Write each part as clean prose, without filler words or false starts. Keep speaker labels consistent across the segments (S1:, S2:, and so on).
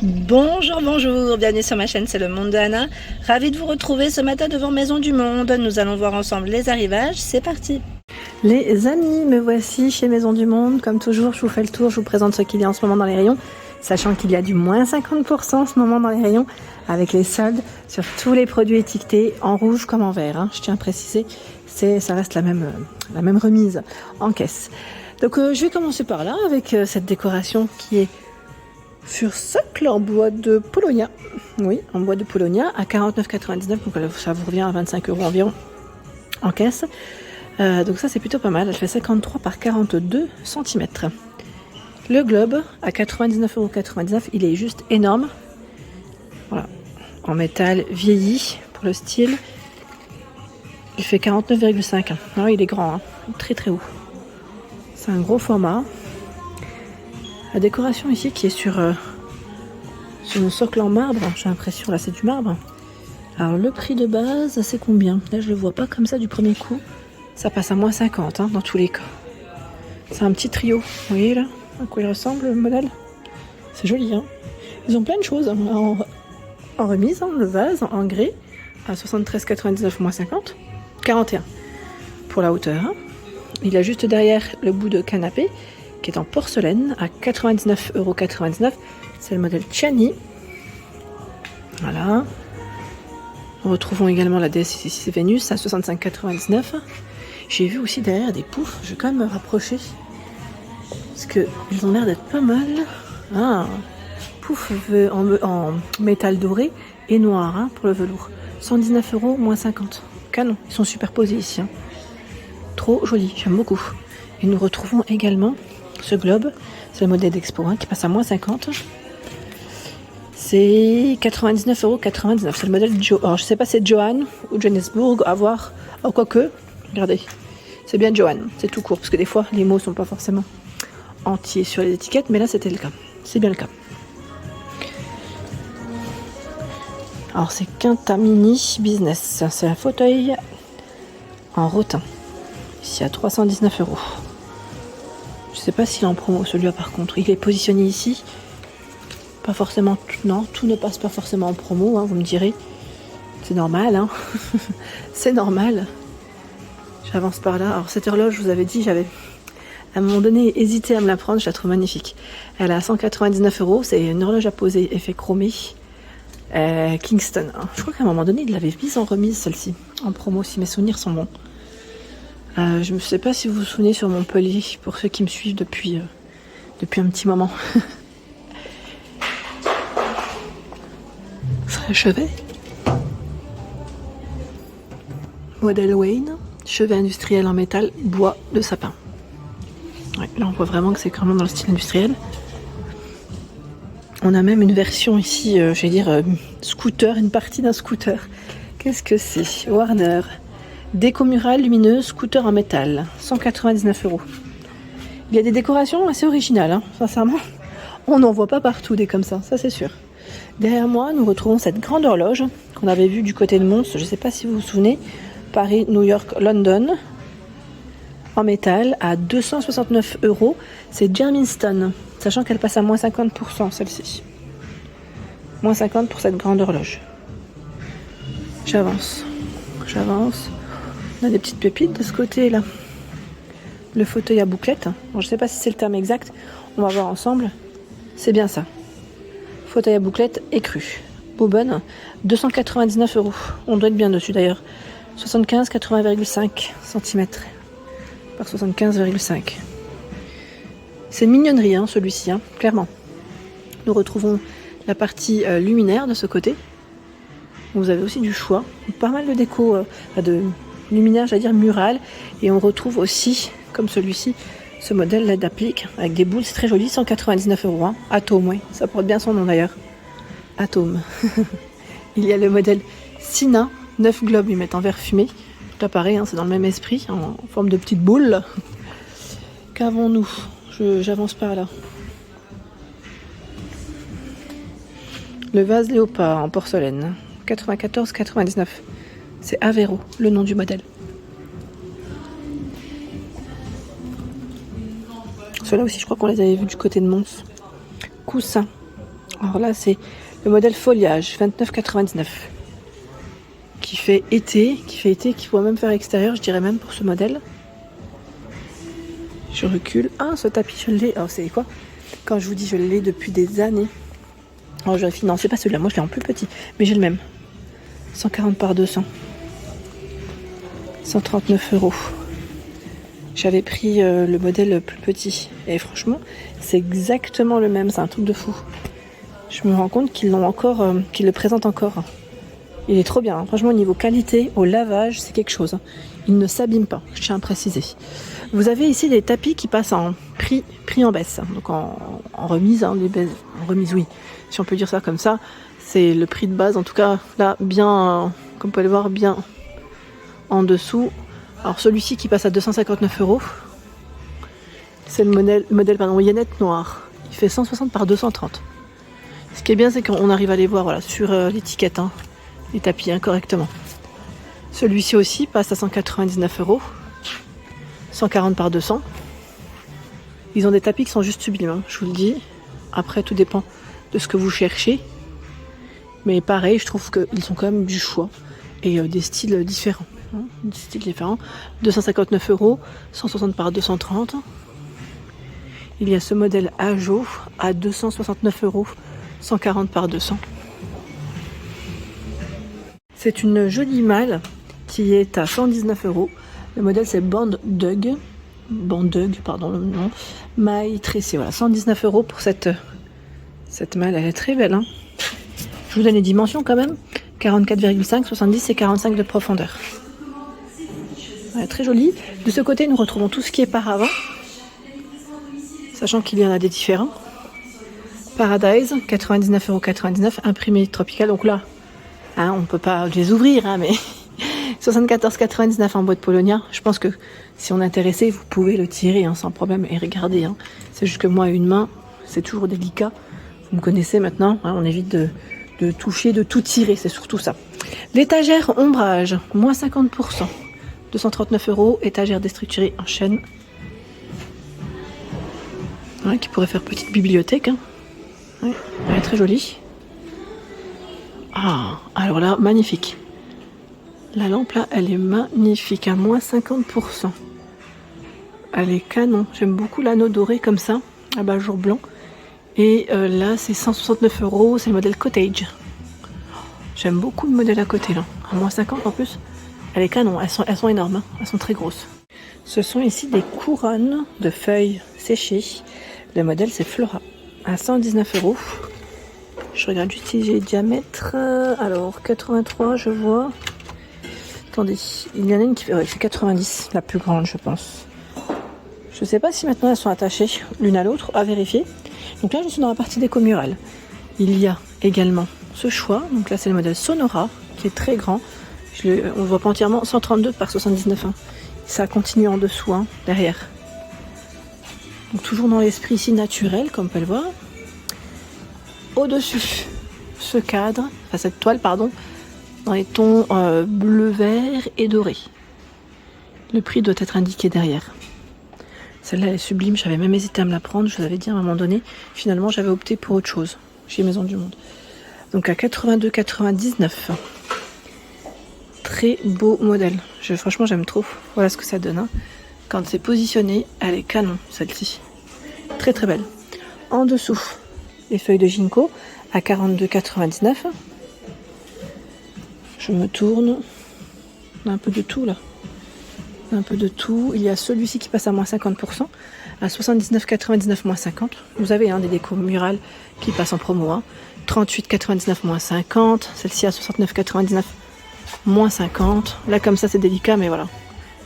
S1: Bonjour, bonjour, bienvenue sur ma chaîne, c'est le monde de Anna. Ravie de vous retrouver ce matin devant Maison du Monde. Nous allons voir ensemble les arrivages, c'est parti. Les amis, me voici chez Maison du Monde. Comme toujours, je vous fais le tour, je vous présente ce qu'il y a en ce moment dans les rayons. Sachant qu'il y a du moins 50% en ce moment dans les rayons, avec les soldes sur tous les produits étiquetés, en rouge comme en vert. Je tiens à préciser, ça reste la même remise en caisse. Donc je vais commencer par là, avec cette décoration qui est sur socle en bois de Polonia. Oui, en bois de Polonia à 49,99, donc ça vous revient à 25 € environ en caisse. Donc ça c'est plutôt pas mal, elle fait 53 par 42 cm. Le globe à 99,99 €, il est juste énorme. Voilà, en métal vieilli pour le style. Il fait 49,5. Non, il est grand, très très haut. C'est un gros format. La décoration ici qui est sur un socle en marbre, j'ai l'impression, là c'est du marbre. Alors le prix de base, c'est combien? Là je le vois pas comme ça du premier coup. Ça passe à moins 50 dans tous les cas. C'est un petit trio, vous voyez là à quoi il ressemble le modèle? C'est joli, Ils ont plein de choses en remise, le vase en grès à 73,99 moins 50, 41 pour la hauteur. Il a juste derrière le bout de canapé qui est en porcelaine à 99,99 €. C'est le modèle Chani. Voilà. Nous retrouvons également la DS6 Vénus à 65,99 €. J'ai vu aussi derrière des poufs. Je vais quand même me rapprocher parce qu'ils ont l'air d'être pas mal. Pouf en métal doré et noir pour le velours. 119 € moins 50. Canon. Ils sont superposés ici. Trop joli. J'aime beaucoup. Et nous retrouvons également ce globe, c'est le modèle d'Expo qui passe à moins 50. C'est 99,99 €. C'est le modèle alors je sais pas si c'est Johan ou Johannesburg, à voir. Oh, quoique, regardez, c'est bien Johan, c'est tout court, parce que des fois les mots sont pas forcément entiers sur les étiquettes, mais là c'était le cas. C'est bien le cas. Alors c'est Quinta Mini Business. C'est un fauteuil en rotin. Ici à 319 €. Je sais pas s'il est en promo celui-là par contre. Il est positionné ici. Pas forcément non, tout ne passe pas forcément en promo, vous me direz. C'est normal, c'est normal. J'avance par là. Alors cette horloge, je vous avais dit, j'avais à un moment donné hésité à me la prendre, je la trouve magnifique. Elle est à 199 €, c'est une horloge à poser, effet chromé. Kingston. Je crois qu'à un moment donné, il l'avait mise en remise celle-ci, en promo, si mes souvenirs sont bons. Je ne sais pas si vous vous souvenez sur Montpellier, pour ceux qui me suivent depuis un petit moment. C'est un chevet. Modèle Wayne, chevet industriel en métal, bois de sapin. Ouais, là on voit vraiment que c'est vraiment dans le style industriel. On a même une version ici, je vais dire, scooter, une partie d'un scooter. Qu'est-ce que c'est? Warner. Déco murale lumineuse, scooter en métal, 199 €. Il y a des décorations assez originales, sincèrement. On n'en voit pas partout des comme ça c'est sûr. Derrière moi, nous retrouvons cette grande horloge qu'on avait vue du côté de Mons. Je ne sais pas si vous vous souvenez. Paris, New York, London. En métal à 269 €. C'est Germiston, sachant qu'elle passe à moins 50% celle-ci. Moins 50 pour cette grande horloge. J'avance. On a des petites pépites de ce côté-là. Le fauteuil à bouclette. Bon, je ne sais pas si c'est le terme exact. On va voir ensemble. C'est bien ça. Fauteuil à bouclette écru. Bourbon, 299 €. On doit être bien dessus d'ailleurs. 75,80,5 cm par 75,5. C'est une mignonnerie celui-ci, clairement. Nous retrouvons la partie luminaire de ce côté. Vous avez aussi du choix. Pas mal de déco, de luminaire, j'allais dire mural. Et on retrouve aussi, comme celui-ci, ce modèle LED applique avec des boules. C'est très joli, 199 €. Atome, oui. Ça porte bien son nom d'ailleurs. Atome. Il y a le modèle Sina, 9 globes, ils mettent en verre fumé. Tout pareil, c'est dans le même esprit, en forme de petite boule. Qu'avons-nous? J'avance par là. Le vase léopard en porcelaine, 94,99 €. C'est Avero, le nom du modèle. Ceux-là aussi, je crois qu'on les avait vus du côté de Mons. Coussin Alors là, c'est le modèle foliage, 29,99. Qui fait été, qui pourrait même faire extérieur, je dirais même pour ce modèle. Je recule. Ah, ce tapis, je l'ai. Alors, c'est quoi? Quand je vous dis je l'ai depuis des années. Alors, je vérifie. Non, c'est pas celui-là. Moi, je l'ai en plus petit. Mais j'ai le même. 140 par 200. 139 €. J'avais pris le modèle plus petit. Et franchement, c'est exactement le même. C'est un truc de fou. Je me rends compte qu'ils l'ont encore, qu'ils le présentent encore. Il est trop bien. Hein. Franchement, au niveau qualité, au lavage, c'est quelque chose. Il ne s'abîme pas. Je tiens à préciser. Vous avez ici des tapis qui passent en prix en baisse. Donc en remise. Hein, en remise, oui. Si on peut dire ça comme ça. C'est le prix de base. En tout cas, là, bien, comme vous pouvez le voir, bien en dessous. Alors celui-ci qui passe à 259 €. C'est le modèle Yannette noir. Il fait 160 par 230. Ce qui est bien, c'est qu'on arrive à les voir voilà, sur l'étiquette, hein, les tapis correctement. Celui-ci aussi passe à 199 €. 140 par 200. Ils ont des tapis qui sont juste sublimes, hein, je vous le dis. Après, tout dépend de ce que vous cherchez. Mais pareil, je trouve qu'ils sont quand même du choix. Et des styles différents. 259 €, 160 par 230. Il y a ce modèle Ajo à 269 €, 140 par 200. C'est une jolie malle qui est à 119 €. Le modèle c'est Bandug, pardon le nom. Maille tressée, voilà, 119 € pour cette malle, elle est très belle. Hein. Je vous donne les dimensions quand même. 44,5, 70 et 45 de profondeur. Ouais, très jolie. De ce côté, nous retrouvons tout ce qui est paravent. Sachant qu'il y en a des différents. Paradise, 99,99 €, imprimé tropical. Donc là, hein, on ne peut pas les ouvrir, hein, mais 74,99 € en boîte Polonia. Je pense que si on est intéressé, vous pouvez le tirer hein, sans problème et regarder. Hein. C'est juste que moi, une main, c'est toujours délicat. Vous me connaissez maintenant. Hein, on évite de toucher, de tout tirer. C'est surtout ça. L'étagère ombrage, moins 50%. 239 €, étagère déstructurée en chêne. Ouais, qui pourrait faire petite bibliothèque. Hein. Ouais, elle est très jolie. Ah, alors là, magnifique. La lampe là, elle est magnifique, à moins 50%. Elle est canon. J'aime beaucoup l'anneau doré comme ça, à bas-jour blanc. Et là, c'est 169 €, c'est le modèle Cottage. J'aime beaucoup le modèle à côté là, à moins 50 en plus. Elle est canon, elles sont énormes, hein. Elles sont très grosses. Ce sont ici des couronnes de feuilles séchées. Le modèle c'est Flora, à 119 €. Je regarde juste si j'ai le diamètre. Alors 83 je vois. Attendez, il y en a une qui fait 90, la plus grande je pense. Je sais pas si maintenant elles sont attachées l'une à l'autre, à vérifier. Donc là je suis dans la partie déco murale. Il y a également ce choix, donc là c'est le modèle Sonora, qui est très grand. On ne voit pas entièrement, 132 par 79. Hein. Ça continue en dessous, hein, derrière. Donc toujours dans l'esprit ici naturel, comme on peut le voir. Au-dessus, ce cadre, enfin cette toile, pardon, dans les tons bleu, vert et doré. Le prix doit être indiqué derrière. Celle-là elle est sublime, j'avais même hésité à me la prendre, je vous avais dit à un moment donné. Finalement, j'avais opté pour autre chose, chez Maison du Monde. Donc à 82,99. Très beau modèle. Franchement, j'aime trop. Voilà ce que ça donne. Hein. Quand c'est positionné, elle est canon, celle-ci. Très très belle. En dessous, les feuilles de ginkgo à 42,99. Je me tourne. On a un peu de tout là. Un peu de tout. Il y a celui-ci qui passe à moins 50%. À 79,99 moins 50. Vous avez des décos murales qui passent en promo. Hein. 38,99 moins 50. Celle-ci à 69,99 moins 50. Là comme ça c'est délicat mais voilà.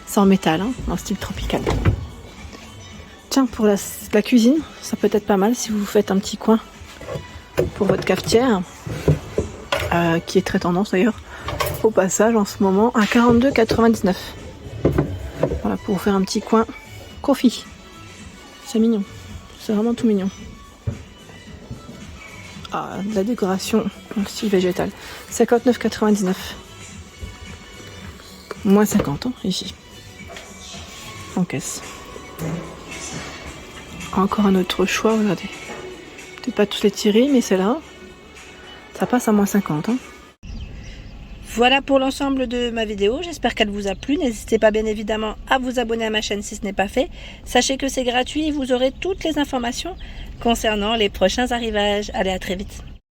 S1: C'est en métal, hein, en style tropical. Tiens, pour la cuisine, ça peut être pas mal si vous faites un petit coin pour votre cafetière. Qui est très tendance d'ailleurs au passage en ce moment à 42,99. Voilà, pour vous faire un petit coin coffee. C'est mignon. C'est vraiment tout mignon. Ah, de la décoration en style végétal. 59,99. Moins 50 ans ici. En caisse. Encore un autre choix, regardez. Peut-être pas tous les tirer, mais c'est là. Ça passe à moins 50. Hein. Voilà pour l'ensemble de ma vidéo, j'espère qu'elle vous a plu. N'hésitez pas bien évidemment à vous abonner à ma chaîne si ce n'est pas fait. Sachez que c'est gratuit et vous aurez toutes les informations concernant les prochains arrivages. Allez, à très vite.